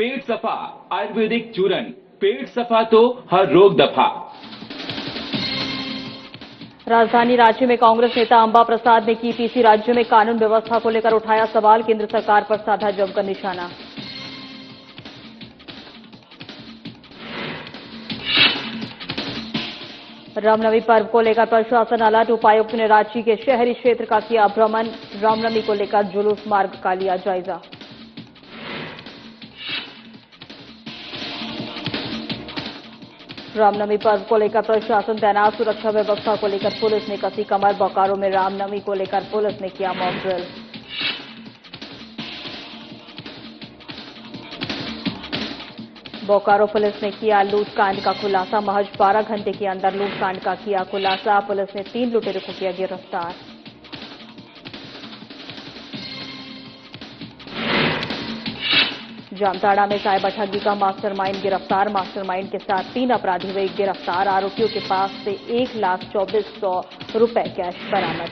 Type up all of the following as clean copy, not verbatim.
पेट सफा आयुर्वेदिक चूरन, पेट सफा तो हर रोग दफा। राजधानी रांची में कांग्रेस नेता अंबा प्रसाद ने की पीसी। राज्य में कानून व्यवस्था को लेकर उठाया सवाल, केंद्र सरकार पर साधा जमकर निशाना। रामनवमी पर्व को लेकर प्रशासन अलर्ट, उपायुक्त ने रांची के शहरी क्षेत्र का किया भ्रमण। रामनवमी को लेकर जुलूस मार्ग का लिया जायजा। रामनवमी पर्व को लेकर प्रशासन तैनात, सुरक्षा व्यवस्था को लेकर पुलिस ने कसी कमर। बोकारो में रामनवमी को लेकर पुलिस ने किया मॉक ड्रिल। बोकारो पुलिस ने किया लूटकांड का खुलासा, महज 12 घंटे के अंदर लूटकांड का किया खुलासा। पुलिस ने 3 लुटेरों को किया गिरफ्तार। जामताड़ा में साइबर ठगी का मास्टरमाइंड गिरफ्तार। मास्टरमाइंड के साथ 3 अपराधी हुए गिरफ्तार। आरोपियों के पास से 1,24,100 रुपए कैश बरामद।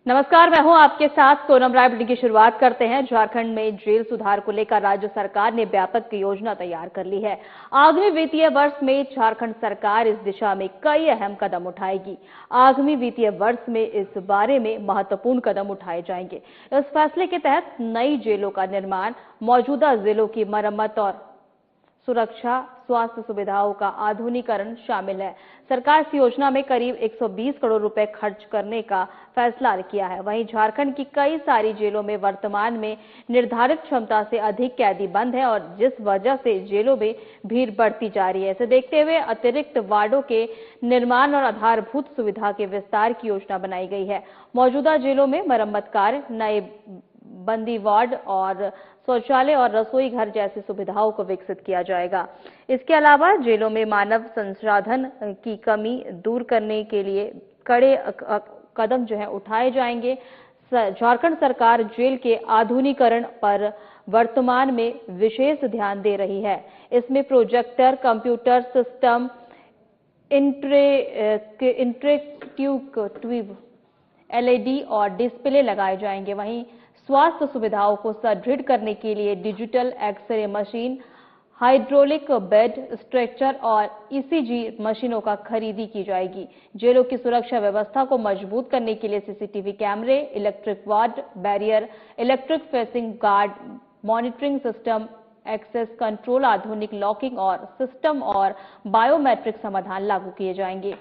नमस्कार, मैं हूं आपके साथ सोनम राय। बुलेटिन की शुरुआत करते हैं। झारखंड में जेल सुधार को लेकर राज्य सरकार ने व्यापक योजना तैयार कर ली है। आगामी वित्तीय वर्ष में झारखंड सरकार इस दिशा में कई अहम कदम उठाएगी। आगामी वित्तीय वर्ष में इस बारे में महत्वपूर्ण कदम उठाए जाएंगे। इस फैसले के तहत नई जेलों का निर्माण, मौजूदा जिलों की मरम्मत और सुरक्षा, स्वास्थ्य सुविधाओं का आधुनिकीकरण शामिल है। सरकार इस योजना में करीब 120 करोड़ रुपए खर्च करने का फैसला किया है। वहीं झारखंड की कई सारी जेलों में वर्तमान में निर्धारित क्षमता से अधिक कैदी बंद है और जिस वजह से जेलों में भीड़ बढ़ती जा रही है। इसे देखते हुए अतिरिक्त वार्डों के निर्माण और आधारभूत सुविधा के विस्तार की योजना बनाई गई है। मौजूदा जेलों में मरम्मत कार्य, नए बंदी वार्ड और शौचालय और रसोई घर जैसी सुविधाओं को विकसित किया जाएगा। इसके अलावा जेलों में मानव संसाधन की कमी दूर करने के लिए कड़े कदम उठाए जाएंगे। झारखंड सरकार जेल के आधुनिकीकरण पर वर्तमान में विशेष ध्यान दे रही है। इसमें projector, computer system, interactive LED और डिस्प्ले लगाए जाएंगे। वहीं स्वास्थ्य सुविधाओं को सुदृढ़ करने के लिए digital X ray machine, hydraulic bed, stretcher और ECG मशीनों का खरीदी की जाएगी। जेलों की सुरक्षा व्यवस्था को मजबूत करने के लिए CCTV कैमरे, electric ward barrier, electric fencing guard, monitoring system, access control, आधुनिक लॉकिंग और सिस्टम और बायोमेट्रिक समाधान लागू किए जाएंगे।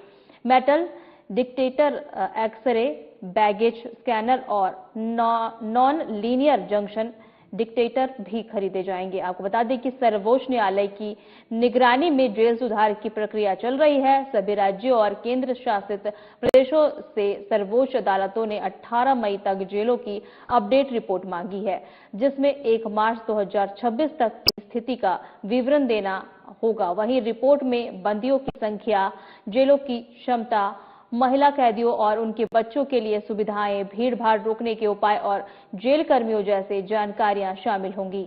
Metal detector, X ray, baggage scanner और नॉन लीनियर जंक्शन डिटेक्टर भी खरीदे जाएंगे। आपको बता दें कि सर्वोच्च न्यायालय की निगरानी में जेल सुधार की प्रक्रिया चल रही है। सभी राज्यों और केंद्र शासित प्रदेशों से सर्वोच्च अदालतों ने 18 मई तक जेलों की अपडेट रिपोर्ट मांगी है, जिसमें 1 मार्च 2026 तक की स्थिति का विवरण देना होगा। वहीं रिपोर्ट में बंदियों की संख्या, जेलों की क्षमता, महिला कैदियों और उनके बच्चों के लिए सुविधाएं, भीड़ भाड़ रोकने के उपाय और जेल कर्मियों जैसे जानकारियां शामिल होंगी।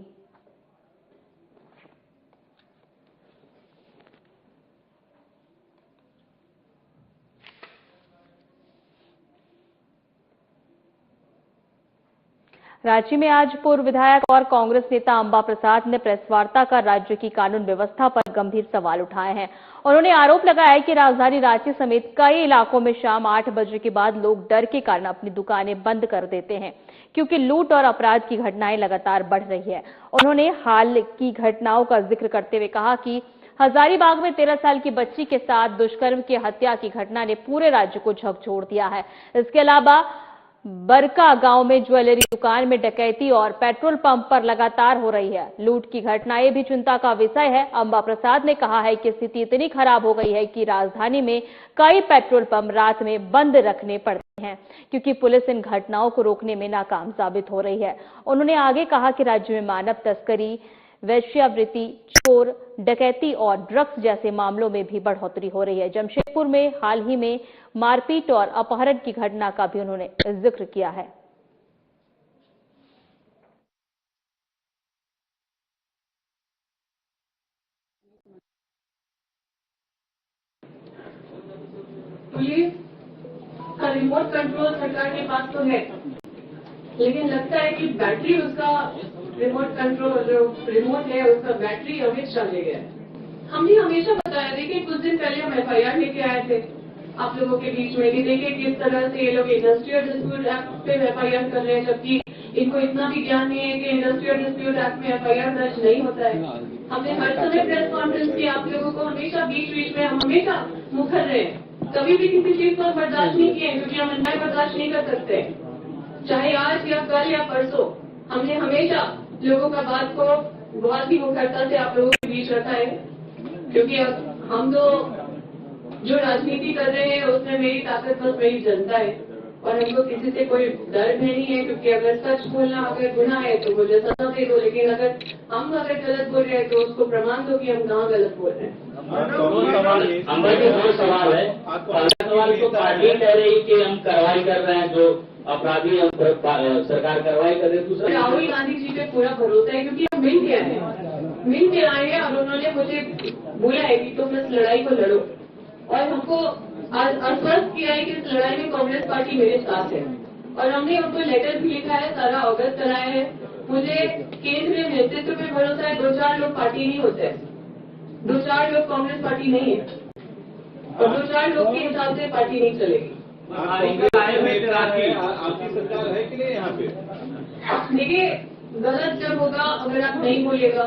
रांची में आज पूर्व विधायक और कांग्रेस नेता अंबा प्रसाद ने प्रेस वार्ता कर राज्य की कानून व्यवस्था पर गंभीर सवाल उठाए हैं। उन्होंने आरोप लगाया कि राजधानी रांची समेत कई इलाकों में शाम 8 बजे के बाद लोग डर के कारण अपनी दुकानें बंद कर देते हैं, क्योंकि लूट और अपराध की घटनाएं लगातार बढ़ रही है। उन्होंने हाल की घटनाओं का जिक्र करते हुए कहा कि हजारीबाग में 13 साल की बच्ची के साथ दुष्कर्म की हत्या की घटना ने पूरे राज्य को झकझोर दिया है। इसके अलावा बरका गांव में ज्वेलरी दुकान में डकैती और पेट्रोल पंप पर लगातार हो रही है लूट की घटनाएं भी चिंता का विषय है। अंबा प्रसाद ने कहा है कि स्थिति इतनी खराब हो गई है कि राजधानी में कई पेट्रोल पंप रात में बंद रखने पड़ते हैं, क्योंकि पुलिस इन घटनाओं को रोकने में नाकाम साबित हो रही है। उन्होंने आगे कहा कि राज्य में मानव तस्करी, वेश्यावृत्ति, चोर, डकैती और ड्रग्स जैसे मामलों में भी बढ़ोतरी हो रही है। जमशेदपुर में हाल ही में मारपीट और अपहरण की घटना का भी उन्होंने जिक्र किया है। पुलिस का रिमोट कंट्रोल सरकार के पास तो है, लेकिन लगता है कि बैटरी उसका रिमोट कंट्रोल जो रिमोट है उसका बैटरी अमित शाह ले गया। हमने हमेशा बताया, देखिए कुछ दिन पहले हम FIR लेके आए थे आप लोगों के बीच में कि देखिए किस तरह से ये लोग इंडस्ट्रियल डिस्प्यूट एक्ट पे FIR कर रहे हैं, जबकि इनको इतना भी ज्ञान नहीं है कि इंडस्ट्रियल डिस्प्यूट एक्ट में FIR दर्ज नहीं होता है। हमने हर समय प्रेस कॉन्फ्रेंस की आप लोगों को हमेशा बीच में हम हमेशा मुखर रहे हैं, कभी भी किसी चीज को बर्दाश्त नहीं किए, क्योंकि हम अन्याय बर्दाश्त नहीं कर सकते, चाहे आज या कल या परसों। हमने हमेशा लोगों का बात को बहुत ही मुखरता से आप लोगों के बीच रखा है, क्योंकि अब हम तो जो राजनीति कर रहे हैं उसमें मेरी ताकत बस मेरी जनता है, और हमको किसी से कोई डर नहीं है, क्योंकि अगर सच बोलना अगर गुनाह है तो मुझे सजा दे दो, लेकिन अगर हम गलत बोल रहे हैं तो उसको प्रमाण दो कि हम कहाँ गलत बोल रहे हैं। दो सवाल है। पहला सवाल तो पार्टी कह रही कि हम कार्रवाई कर रहे हैं, जो अपराधी हम सरकार कार्रवाई कर रही है। दूसरा, राहुल गांधी जी पे पूरा भरोसा है, क्योंकि हम मिल के आए हैं और उन्होंने मुझे बोला है कि तुम इस लड़ाई को लड़ो, और हमको आश्वस्त किया है कि इस लड़ाई में कांग्रेस पार्टी मेरे साथ है, और हमने उनको लेटर भी लिखा है, सारा अवगत कराया है। मुझे केंद्रीय नेतृत्व पे भरोसा है, 2-4 लोग पार्टी नहीं होते, 2-4 लोग कांग्रेस पार्टी नहीं है, और 2-4 लोग के हिसाब से पार्टी नहीं चलेगी। आपकी सरकार है कि नहीं यहाँ पे? देखिए, गलत जब होगा, अगर आप नहीं बोलिएगा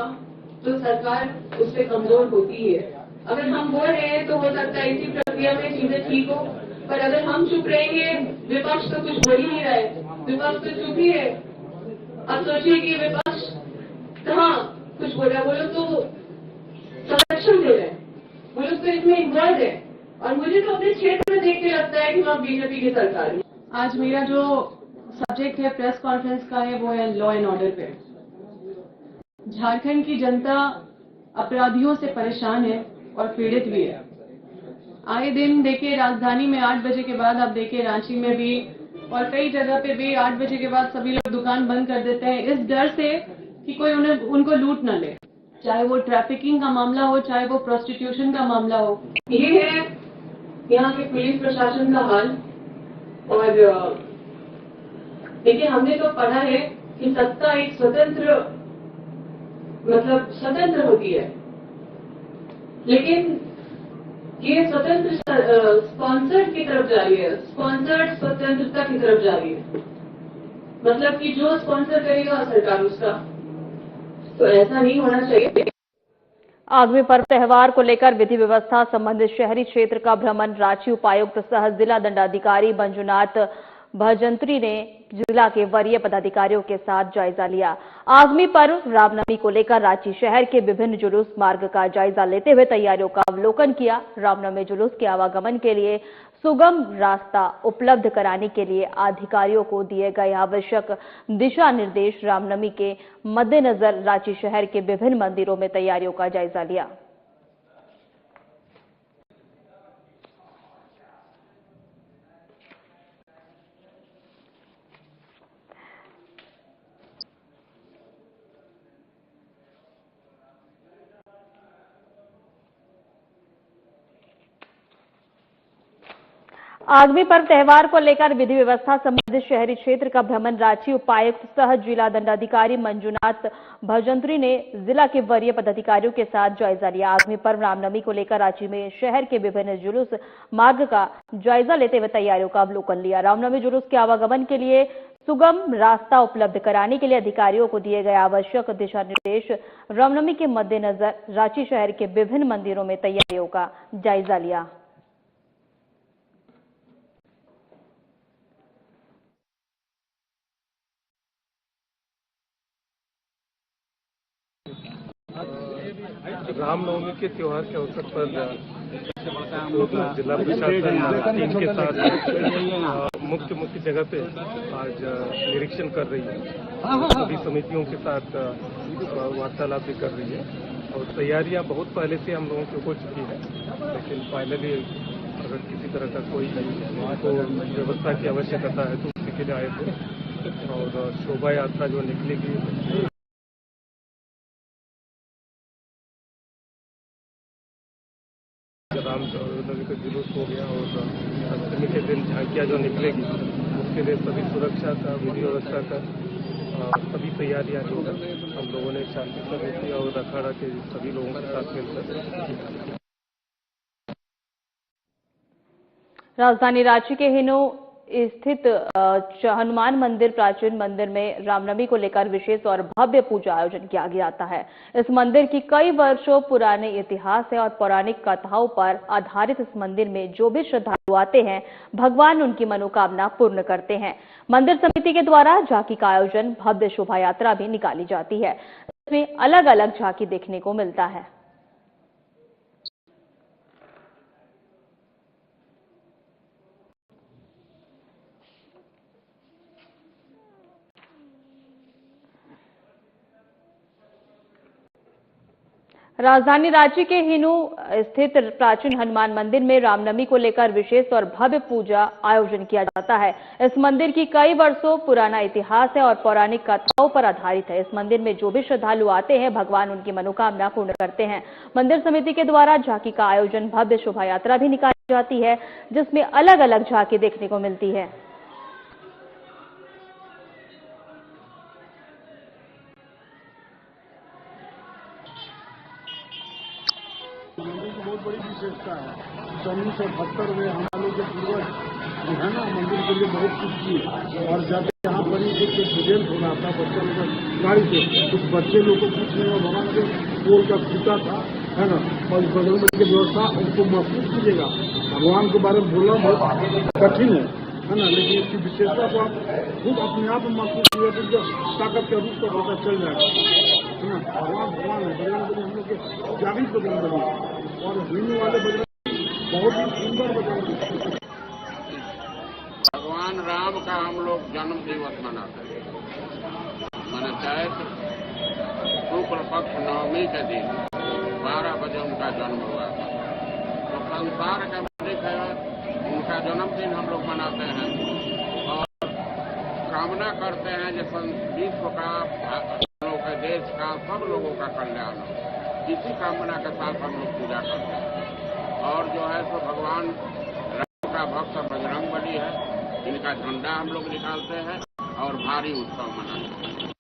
तो सरकार उससे कमजोर होती है। अगर हम बोल रहे हैं तो हो सकता है इसी प्रक्रिया में चीजें ठीक हो, पर अगर हम चुप रहेंगे, विपक्ष तो कुछ बोल ही नहीं रहा है, विपक्ष तो चुप ही है। अब सोचिए कि विपक्ष कहाँ कुछ बोल रहा है, वो लोग तो संरक्षण दे रहे हैं, वो लोग तो इसमें इन्वॉल्व है, और मुझे तो अपने क्षेत्र में देख के लगता है कि वहाँ बीजेपी की सरकार है। आज मेरा जो सब्जेक्ट है प्रेस कॉन्फ्रेंस का है वो है लॉ एंड ऑर्डर पे। झारखंड की जनता अपराधियों से परेशान है और पीड़ित भी है। आए दिन देखिए राजधानी में 8 बजे के बाद, आप देखिए रांची में भी और कई जगह पे भी 8 बजे के बाद सभी लोग दुकान बंद कर देते हैं, इस डर से कि कोई उनको लूट न ले, चाहे वो ट्रैफिकिंग का मामला हो, चाहे वो प्रोस्टिट्यूशन का मामला हो। ये है यहाँ के पुलिस प्रशासन का हाल। और देखिए, हमने तो पढ़ा है कि सत्ता एक स्वतंत्र होती है, लेकिन ये स्वतंत्र स्पॉन्सर्ड की तरफ जा रही है, स्पॉन्सर्ड स्वतंत्रता की तरफ जा रही है। मतलब कि जो स्पॉन्सर करेगा सरकार उसका, तो ऐसा नहीं होना चाहिए। आगामी पर्व त्योहार को लेकर विधि व्यवस्था संबंधित शहरी क्षेत्र का भ्रमण रांची उपायुक्त सह जिला दंडाधिकारी मंजुनाथ भजंत्री ने जिला के वरीय पदाधिकारियों के साथ जायजा लिया। आगामी पर्व रामनवमी को लेकर रांची शहर के विभिन्न जुलूस मार्ग का जायजा लेते हुए तैयारियों का अवलोकन किया। रामनवमी जुलूस के आवागमन के लिए सुगम रास्ता उपलब्ध कराने के लिए अधिकारियों को दिए गए आवश्यक दिशा निर्देश। रामनवमी के मद्देनजर रांची शहर के विभिन्न मंदिरों में तैयारियों का जायजा लिया। आगामी पर्व त्योहार को लेकर विधि व्यवस्था संबंधित शहरी क्षेत्र का भ्रमण रांची उपायुक्त सह जिला दंडाधिकारी मंजुनाथ भजंत्री ने जिला के वरीय पदाधिकारियों के साथ जायजा लिया। आगामी पर्व रामनवमी को लेकर रांची में शहर के विभिन्न जुलूस मार्ग का जायजा लेते हुए तैयारियों का अवलोकन लिया। रामनवमी जुलूस के आवागमन के लिए सुगम रास्ता उपलब्ध कराने के लिए अधिकारियों को दिए गए आवश्यक दिशा निर्देश। रामनवमी के मद्देनजर रांची शहर के विभिन्न मंदिरों में तैयारियों का जायजा लिया। रामनवमी के त्योहार के अवसर पर जिला प्रशासन टीम के साथ मुख्य जगह पे आज निरीक्षण कर रही है। सभी समितियों के साथ वार्तालाप भी कर रही है और तैयारियां बहुत पहले से हम लोगों की हो चुकी है, लेकिन फाइनली अगर किसी तरह का कोई तो व्यवस्था की आवश्यकता है तो उसी के लिए आए थे। और शोभा यात्रा जो निकलेगी रामनवमी का जुलूस हो गया और अष्टमी के दिन झांकियाँ जो निकलेगी उसके लिए सभी सुरक्षा का, विधि व्यवस्था का सभी तैयारियां जो है हम लोगों ने शांति समिति और अखाड़ा के सभी लोगों के साथ मिलकर। राजधानी रांची के हिनो स्थित हनुमान मंदिर प्राचीन मंदिर में रामनवमी को लेकर विशेष और भव्य पूजा आयोजन किया जाता है। इस मंदिर की कई वर्षों पुराने इतिहास है और पौराणिक कथाओं पर आधारित इस मंदिर में जो भी श्रद्धालु आते हैं भगवान उनकी मनोकामना पूर्ण करते हैं। मंदिर समिति के द्वारा झांकी का आयोजन, भव्य शोभा यात्रा भी निकाली जाती है। इसमें अलग अलग झांकी देखने को मिलता है। राजधानी रांची के हिनू स्थित प्राचीन हनुमान मंदिर में रामनवमी को लेकर विशेष और भव्य पूजा आयोजन किया जाता है। इस मंदिर की कई वर्षों पुराना इतिहास है और पौराणिक कथाओं पर आधारित है। इस मंदिर में जो भी श्रद्धालु आते हैं भगवान उनकी मनोकामना पूर्ण करते हैं। मंदिर समिति के द्वारा झांकी का आयोजन, भव्य शोभा यात्रा भी निकाली जाती है जिसमें अलग अलग झांकी देखने को मिलती है। मंदिर की बहुत बड़ी विशेषता है। 1978 में हमारे जो पूर्वज जो है ना मंदिर के लिए बहुत कुछ किए और जब यहाँ पर ही कुछ एक्सीडेंट हो रहा था बच्चे लोग गाड़ी से, कुछ बच्चे लोग को कुछ नहीं, भगवान के पोल का फूटा था है ना, और बगल में की व्यवस्था उनको महसूस कीजिएगा। भगवान के बारे में बोलना बहुत कठिन है ना, लेकिन इसकी विशेषता को आप खुद अपने आप में महसूस किए तो ताकत का रूप का पता चल जाएगा है ना। भगवान है, बजरंग हम लोग के जागृत बजरंग और हिंदू वाले बजरंग बहुत ही सुंदर बजरंग। भगवान राम का हम लोग जन्म दिवस मनाते हैं। मैंने चैत्र शुक्ल पक्ष नवमी के दिन 12 बजे उनका जन्म हुआ था। तो संसार का मालिक है, उनका जन्मदिन हम लोग मनाते हैं और कामना करते हैं कि विश्व का, हम लोग के देश का, सब लोगों का कल्याण हो। इसी कामना के साथ हम लोग पूजा करते हैं। और जो है तो भगवान राम का भक्त बजरंग बली है, इनका झंडा हम लोग निकालते हैं और भारी उत्सव मनाते हैं।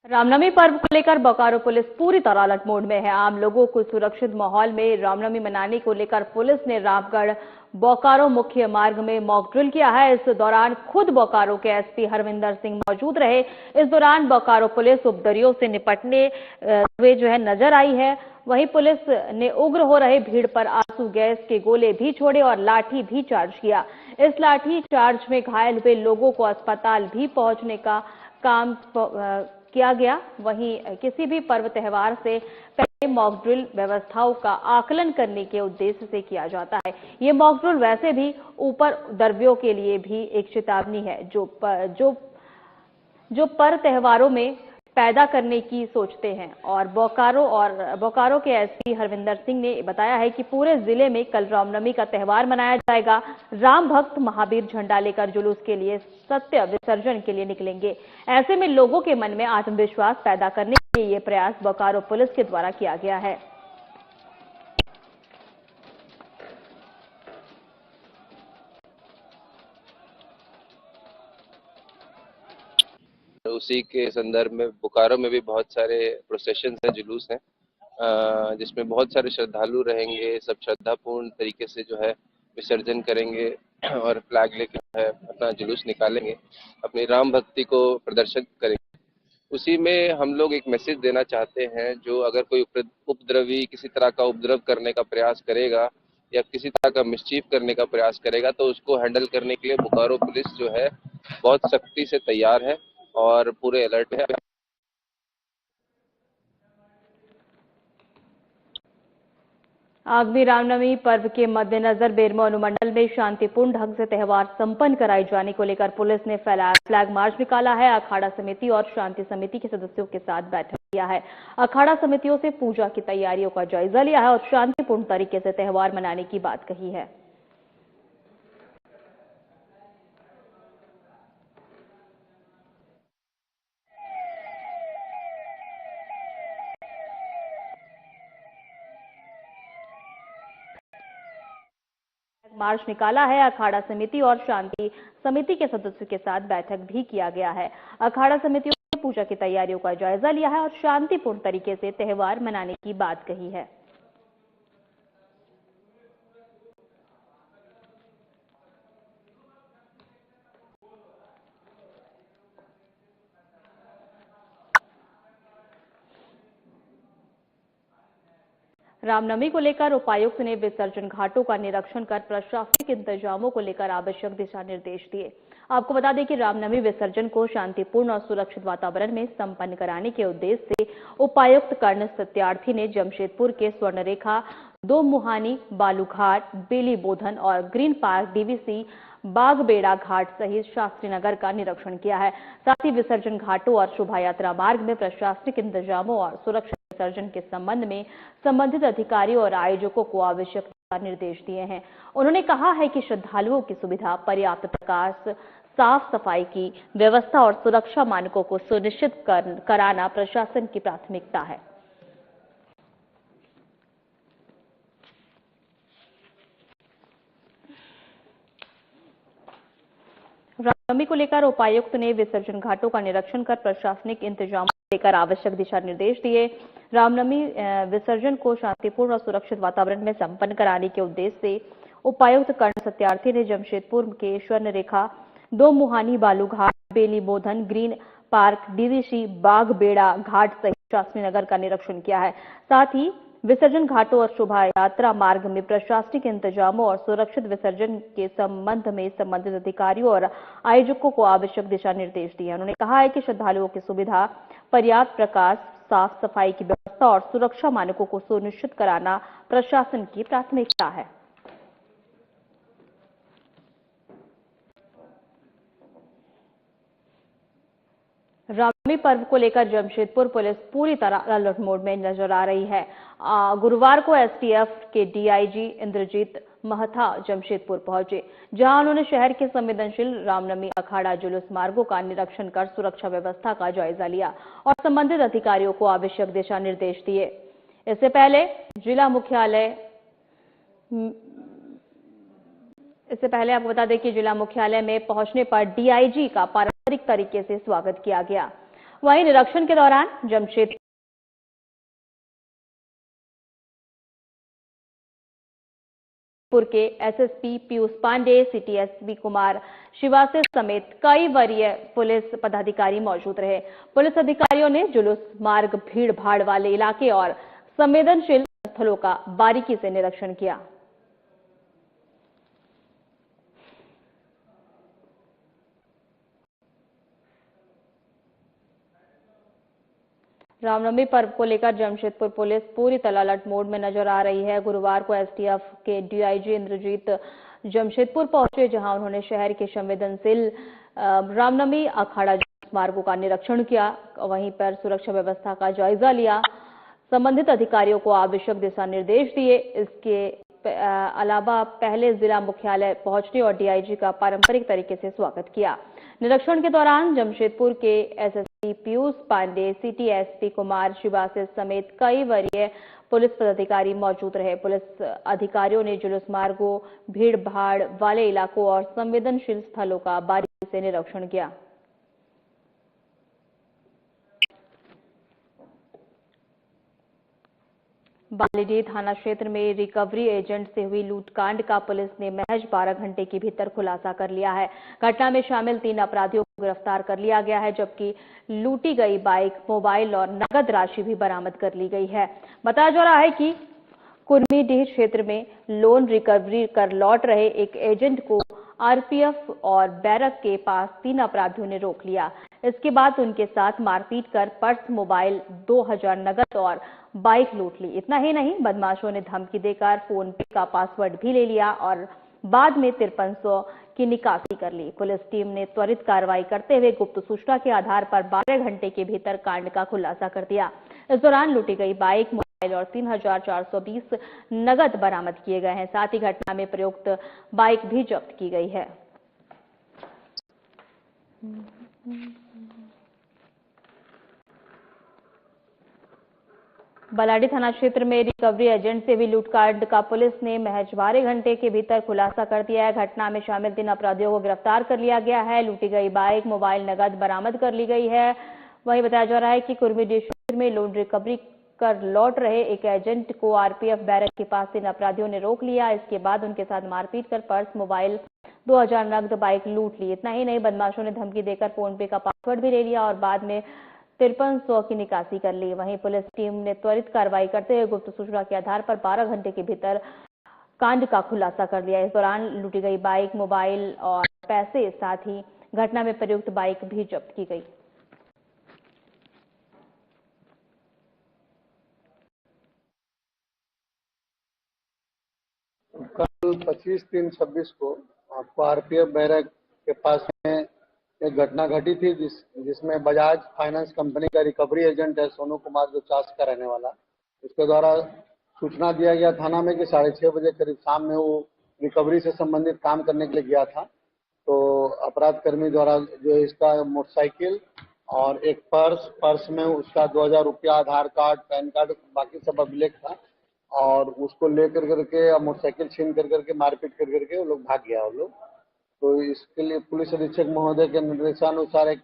रामनवमी पर्व को लेकर बोकारो पुलिस पूरी तरह अलर्ट मोड में है। आम लोगों को सुरक्षित माहौल में रामनवमी मनाने को लेकर पुलिस ने रामगढ़ बोकारो मुख्य मार्ग में मॉक ड्रिल किया है। इस दौरान खुद बोकारो के एसपी हरविंदर सिंह मौजूद रहे। इस दौरान बोकारो पुलिस उपद्रवियों से निपटने हुए जो है नजर आई है। वहीं पुलिस ने उग्र हो रहे भीड़ पर आंसू गैस के गोले भी छोड़े और लाठी भी चार्ज किया। इस लाठी चार्ज में घायल हुए लोगों को अस्पताल भी पहुंचने का काम किया गया। वहीं किसी भी पर्व त्योहार से पहले मॉक ड्रिल व्यवस्थाओं का आकलन करने के उद्देश्य से किया जाता है। ये मॉक ड्रिल वैसे भी उपद्रवियों के लिए भी एक चेतावनी है जो पर्व त्योहारों में पैदा करने की सोचते हैं। और बोकारो के एसपी हरविंदर सिंह ने बताया है कि पूरे जिले में कल रामनवमी का त्योहार मनाया जाएगा। राम भक्त महावीर झंडा लेकर जुलूस के लिए सत्य विसर्जन के लिए निकलेंगे। ऐसे में लोगों के मन में आत्मविश्वास पैदा करने के लिए ये प्रयास बोकारो पुलिस के द्वारा किया गया है। उसी के संदर्भ में बोकारो में भी बहुत सारे प्रोसेशन हैं, जुलूस हैं, जिसमें बहुत सारे श्रद्धालु रहेंगे। सब श्रद्धापूर्ण तरीके से जो है विसर्जन करेंगे और फ्लैग लेकर जो है अपना जुलूस निकालेंगे, अपनी राम भक्ति को प्रदर्शित करेंगे। उसी में हम लोग एक मैसेज देना चाहते हैं, जो अगर कोई उपद्रवी किसी तरह का उपद्रव करने का प्रयास करेगा या किसी तरह का मिसचीफ करने का प्रयास करेगा तो उसको हैंडल करने के लिए बोकारो पुलिस जो है बहुत सख्ती से तैयार है और पूरे अलर्ट है। आगामी रामनवमी पर्व के मद्देनजर बेरमो अनुमंडल में शांतिपूर्ण ढंग से त्योहार संपन्न कराए जाने को लेकर पुलिस ने फ्लैग मार्च निकाला है। अखाड़ा समिति और शांति समिति के सदस्यों के साथ बैठक किया है। अखाड़ा समितियों से पूजा की तैयारियों का जायजा लिया है और शांतिपूर्ण तरीके से त्योहार मनाने की बात कही है। मार्च निकाला है। अखाड़ा समिति और शांति समिति के सदस्यों के साथ बैठक भी किया गया है। अखाड़ा समितियों ने पूजा की तैयारियों का जायजा लिया है और शांतिपूर्ण तरीके से त्योहार मनाने की बात कही है। रामनवमी को लेकर उपायुक्त ने विसर्जन घाटों का निरीक्षण कर प्रशासनिक इंतजामों को लेकर आवश्यक दिशा निर्देश दिए। आपको बता दें कि रामनवमी विसर्जन को शांतिपूर्ण और सुरक्षित वातावरण में संपन्न कराने के उद्देश्य से उपायुक्त कर्ण सत्यार्थी ने जमशेदपुर के स्वर्णरेखा, दो मुहानी, बालूघाट, बेली बोधन और ग्रीन पार्क डीवीसी बागबेड़ा घाट सहित शास्त्री नगर का निरीक्षण किया है। साथ ही विसर्जन घाटों और शोभा यात्रा मार्ग में प्रशासनिक इंतजामों और सुरक्षा विसर्जन के संबंध में संबंधित अधिकारियों और आयोजकों को आवश्यक निर्देश दिए हैं। उन्होंने कहा है कि श्रद्धालुओं की सुविधा, पर्याप्त प्रकाश, साफ सफाई की व्यवस्था और सुरक्षा मानकों को सुनिश्चित कराना प्रशासन की प्राथमिकता है। रामनवमी को लेकर उपायुक्त ने विसर्जन घाटों का निरीक्षण कर प्रशासनिक इंतजाम लेकर आवश्यक दिशा निर्देश दिए। रामनवमी विसर्जन को शांतिपूर्ण और सुरक्षित वातावरण में संपन्न कराने के उद्देश्य से उपायुक्त कर्ण सत्यार्थी ने जमशेदपुर के स्वर्णरेखा, दो मुहानी, बालूघाट, बेली बोधन, ग्रीन पार्क, डीवीसी बागबेड़ा घाट सहित शास्त्री नगर का निरीक्षण किया है। साथ ही विसर्जन घाटों और शोभा यात्रा मार्ग में प्रशासनिक इंतजामों और सुरक्षित विसर्जन के संबंध में संबंधित अधिकारियों और आयोजकों को आवश्यक दिशा निर्देश दिए। उन्होंने कहा है कि श्रद्धालुओं की सुविधा, पर्याप्त प्रकाश, साफ सफाई की व्यवस्था और सुरक्षा मानकों को सुनिश्चित कराना प्रशासन की प्राथमिकता है। रामनवमी पर्व को लेकर जमशेदपुर पुलिस पूरी तरह अलर्ट मोड में नजर आ रही है। गुरुवार को एसटीएफ के डीआईजी इंद्रजीत महथा जमशेदपुर पहुंचे, जहां उन्होंने शहर के संवेदनशील रामनवमी अखाड़ा जुलूस मार्गों का निरीक्षण कर सुरक्षा व्यवस्था का जायजा लिया और संबंधित अधिकारियों को आवश्यक दिशा निर्देश दिए। इससे पहले आपको बता दें कि जिला मुख्यालय में पहुंचने पर डीआईजी का पारंपरिक तरीके से स्वागत किया गया। वहीं निरीक्षण के दौरान जमशेदपुर के SSP Piyush Pandey, city SP Kumar Srivastava समेत कई वरीय पुलिस पदाधिकारी मौजूद रहे। पुलिस अधिकारियों ने जुलूस मार्ग, भीड़ भाड़ वाले इलाके और संवेदनशील स्थलों का बारीकी से निरीक्षण किया। रामनवमी पर्व को लेकर जमशेदपुर पुलिस पूरी तरह अलर्ट मोड में नजर आ रही है। गुरुवार को एसटीएफ के डीआईजी इंद्रजीत जमशेदपुर पहुंचे, जहां उन्होंने शहर के संवेदनशील रामनवमी अखाड़ा मार्गों का निरीक्षण किया। वहीं पर सुरक्षा व्यवस्था का जायजा लिया, संबंधित अधिकारियों को आवश्यक दिशा निर्देश दिए। इसके अलावा पहले जिला मुख्यालय पहुंचने और डीआईजी का पारंपरिक तरीके से स्वागत किया। निरीक्षण के दौरान जमशेदपुर के SSP Piyush Pandey, city SP Kumar Srivastava समेत कई वरीय पुलिस पदाधिकारी मौजूद रहे। पुलिस अधिकारियों ने जुलूस मार्गों, भीड़ भाड़ वाले इलाकों और संवेदनशील स्थलों का बारीकी से निरीक्षण किया। बालीडीह थाना क्षेत्र में रिकवरी एजेंट से हुई लूटकांड का पुलिस ने महज 12 घंटे के भीतर खुलासा कर लिया है। घटना में शामिल 3 अपराधियों को गिरफ्तार कर लिया गया है, जबकि लूटी गई बाइक, मोबाइल और नगद राशि भी बरामद कर ली गई है। बताया जा रहा है कि कुर्मीडीह क्षेत्र में लोन रिकवरी कर लौट रहे एक एजेंट को आरपीएफ और बैरक के पास 3 अपराधियों ने रोक लिया। इसके बाद उनके साथ मारपीट कर पर्स, मोबाइल, 2000 नगद और बाइक लूट ली। इतना ही नहीं, बदमाशों ने धमकी देकर फोन पे का पासवर्ड भी ले लिया और बाद में 5300 की निकासी कर ली। पुलिस टीम ने त्वरित कार्रवाई करते हुए गुप्त सूचना के आधार पर 12 घंटे के भीतर कांड का खुलासा कर दिया। इस दौरान लूटी गई बाइक, मोबाइल और 3420 नगद बरामद किए गए हैं। साथ ही घटना में प्रयुक्त बाइक भी जब्त की गई है। बलाडी थाना क्षेत्र में रिकवरी एजेंट से भी लूटकांड का पुलिस ने महज 12 घंटे के भीतर खुलासा कर दिया है। घटना में शामिल 3 अपराधियों को गिरफ्तार कर लिया गया है। लूटी गई बाइक, मोबाइल, नगद बरामद कर ली गई है। वहीं बताया जा रहा है कि कुर्मी क्षेत्र में लोन रिकवरी कर लौट रहे एक एजेंट को आरपीएफ बैरक के पास 3 अपराधियों ने रोक लिया। इसके बाद उनके साथ मारपीट कर पर्स, मोबाइल, 2000 नगद बाइक लूट ली। इतना ही नहीं, बदमाशों ने धमकी देकर फोन पे का पासवर्ड भी ले लिया और बाद में 5300 की निकासी कर ली। वहीं पुलिस टीम ने त्वरित कार्रवाई करते हुए गुप्त सूचना के आधार पर 12 घंटे के भीतर कांड का खुलासा कर दिया। इस दौरान लूटी गई बाइक, मोबाइल और पैसे, साथ ही घटना में प्रयुक्त बाइक भी जब्त की गई। कल 25/3/26 को आपको आरपीएफ बैरक के पास में एक घटना घटी थी जिसमें बजाज फाइनेंस कंपनी का रिकवरी एजेंट है सोनू कुमार, जो चास का रहने वाला, उसके द्वारा सूचना दिया गया थाना में कि 6:30 बजे करीब शाम में वो रिकवरी से संबंधित काम करने के लिए गया था। तो अपराध कर्मी द्वारा जो इसका मोटरसाइकिल और एक पर्स में उसका 2000 रुपया, आधार कार्ड, पैन कार्ड, बाकी सब अभिलेख था और उसको लेकर करके मोटरसाइकिल छीन करके मारपीट करके वो लोग भाग गया। वो लोग तो इसके लिए पुलिस अधीक्षक महोदय के निर्देशानुसार एक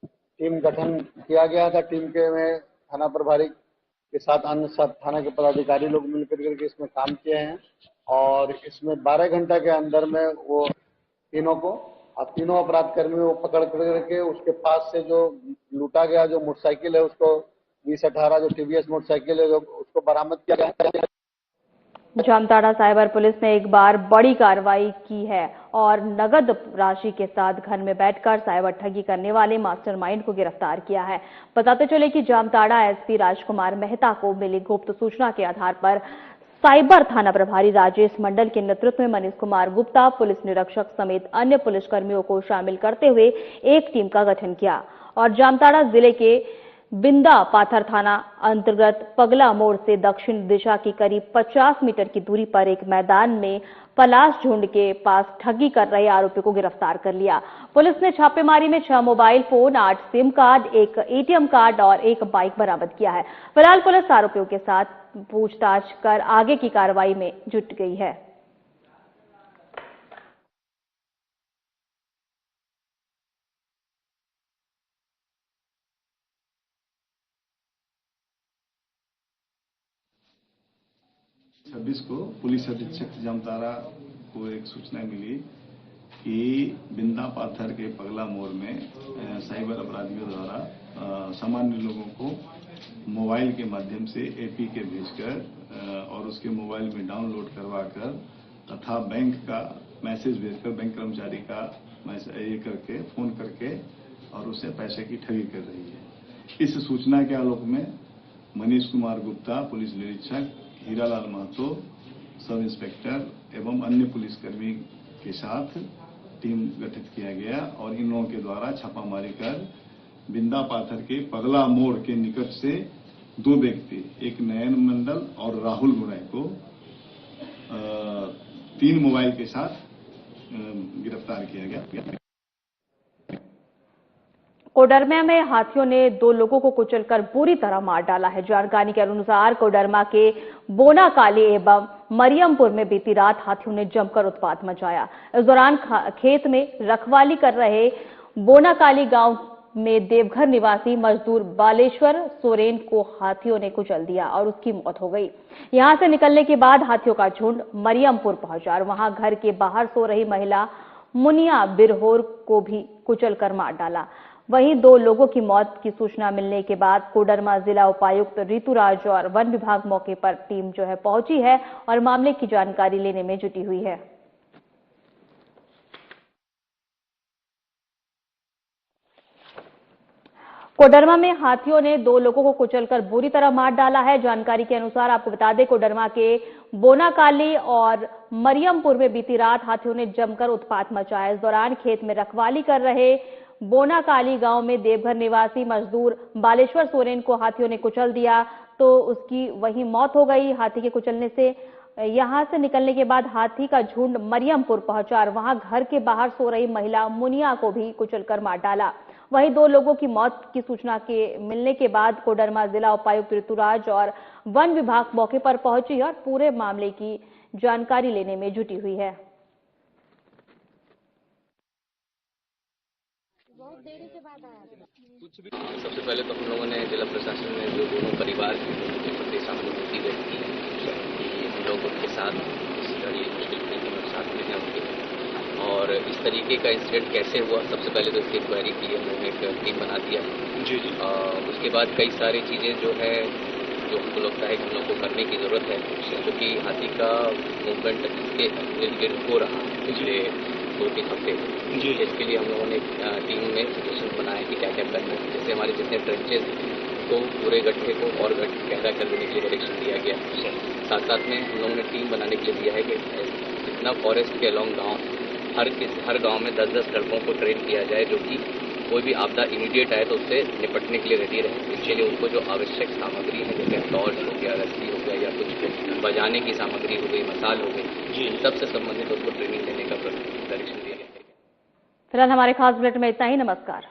टीम गठन किया गया था। टीम के में थाना प्रभारी के साथ अन्य सब थाना के पदाधिकारी लोग मिलकर करके इसमें काम किए हैं और इसमें 12 घंटा के अंदर में वो तीनों अपराध कर्मी को पकड़ करके उसके पास से जो लूटा गया जो मोटरसाइकिल है उसको 2018 जो टीवीएस मोटरसाइकिल है जो उसको बरामद किया गया। जामताड़ा साइबर पुलिस ने एक बार बड़ी कार्रवाई की है और नगद राशि के साथ घर में बैठकर साइबर ठगी करने वाले मास्टरमाइंड को गिरफ्तार किया है। बताते चले कि जामताड़ा एसपी राजकुमार मेहता को मिली गुप्त सूचना के आधार पर साइबर थाना प्रभारी राजेश मंडल के नेतृत्व में मनीष कुमार गुप्ता, पुलिस निरीक्षक समेत अन्य पुलिसकर्मियों को शामिल करते हुए एक टीम का गठन किया और जामताड़ा जिले के बिंदा पाथर थाना अंतर्गत पगला मोड़ से दक्षिण दिशा की करीब 50 मीटर की दूरी पर एक मैदान में पलाश झुंड के पास ठगी कर रहे आरोपी को गिरफ्तार कर लिया। पुलिस ने छापेमारी में 6 mobile phone, 8 SIM card, 1 ATM card और 1 बाइक बरामद किया है। फिलहाल पुलिस आरोपियों के साथ पूछताछ कर आगे की कार्रवाई में जुट गई है। छब्बीस को पुलिस अधीक्षक जामताड़ा को एक सूचना मिली कि बिंदा पाथर के पगला मोड़ में साइबर अपराधियों द्वारा सामान्य लोगों को मोबाइल के माध्यम से एपीके भेजकर और उसके मोबाइल में डाउनलोड करवाकर तथा बैंक का मैसेज भेजकर बैंक कर्मचारी का ये करके फोन करके और उससे पैसे की ठगी कर रही है। इस सूचना के आलोक में मनीष कुमार गुप्ता, पुलिस निरीक्षक, हीरालाल महतो, सब इंस्पेक्टर एवं अन्य पुलिसकर्मी के साथ टीम गठित किया गया और इन लोगों के द्वारा छापामारी कर बिंदा पाथर के पगला मोड़ के निकट से 2 व्यक्ति, एक नयन मंडल और राहुल गुराई को 3 मोबाइल के साथ गिरफ्तार किया गया। कोडरमा में हाथियों ने 2 लोगों को कुचलकर बुरी तरह मार डाला है। जानकारी के अनुसार कोडरमा के बोनाकाली एवं मरियमपुर में बीती रात हाथियों ने जमकर उत्पात मचाया। इस दौरान खेत में रखवाली कर रहे बोनाकाली गांव में देवघर निवासी मजदूर बालेश्वर सोरेन को हाथियों ने कुचल दिया और उसकी मौत हो गई। यहां से निकलने के बाद हाथियों का झुंड मरियमपुर पहुंचा और वहां घर के बाहर सो रही महिला मुनिया बिरहोर को भी कुचलकर मार डाला। वहीं 2 लोगों की मौत की सूचना मिलने के बाद कोडरमा जिला उपायुक्त ऋतुराज और वन विभाग मौके पर टीम पहुंची है और मामले की जानकारी लेने में जुटी हुई है। कोडरमा में हाथियों ने 2 लोगों को कुचलकर बुरी तरह मार डाला है। जानकारी के अनुसार आपको बता दें, कोडरमा के बोनाकाली और मरियमपुर में बीती रात हाथियों ने जमकर उत्पात मचाया। इस दौरान खेत में रखवाली कर रहे बोनाकाली गांव में देवघर निवासी मजदूर बालेश्वर सोरेन को हाथियों ने कुचल दिया तो उसकी वहीं मौत हो गई। हाथी के कुचलने से यहां से निकलने के बाद हाथी का झुंड मरियमपुर पहुंचा और वहां घर के बाहर सो रही महिला मुनिया को भी कुचलकर मार डाला। वहीं 2 लोगों की मौत की सूचना के मिलने के बाद कोडरमा जिला उपायुक्त ऋतुराज और वन विभाग मौके पर पहुंची है और पूरे मामले की जानकारी लेने में जुटी हुई है। सबसे पहले तो हम लोगों ने जिला प्रशासन में जो दोनों परिवार के प्रति सहानुभूति व्यक्त की है कि हम लोग उनके साथ इस घड़ी मुश्किल घड़ी में साथ में हैं उनके, और इस तरीके का इंसिडेंट कैसे हुआ, सबसे पहले तो इसकी इंक्वायरी की हम लोगों ने एक टीम बना दिया जी। उसके बाद कई सारी चीज़ें जो है जो हमको लगता है कि हम लोग को करने की ज़रूरत है, क्योंकि हाथी का मूवमेंट इसके इर्द गिर्द हो रहा है पिछले 2-3 हफ्ते जी। इसके लिए हम लोगों ने टीम में सजेशन बनाया कि क्या क्या करना है। जैसे हमारे जितने ट्रेंचेज को पूरे गड्ढे को और गहरा कर देने के लिए डायरेक्शन दिया गया। साथ साथ में हम लोगों ने टीम बनाने के लिए दिया है कि जितना फॉरेस्ट के अलॉन्ग गाँव हर गांव में 10-10 लड़कों को ट्रेन किया जाए, जो कि कोई भी आपदा इमीडिएट आए तो उससे निपटने के लिए रेडी रहे। इसके लिए उनको जो आवश्यक सामग्री है, जैसे टॉर्च हो गया, रस्सी हो गया, या कुछ बजाने की सामग्री हो गई, मसाल हो गई, इन सब से संबंधित उनको ट्रेनिंग देने का डायरेक्शन दिया गया है। फिलहाल हमारे खास बुलेटिन में इतना ही। नमस्कार।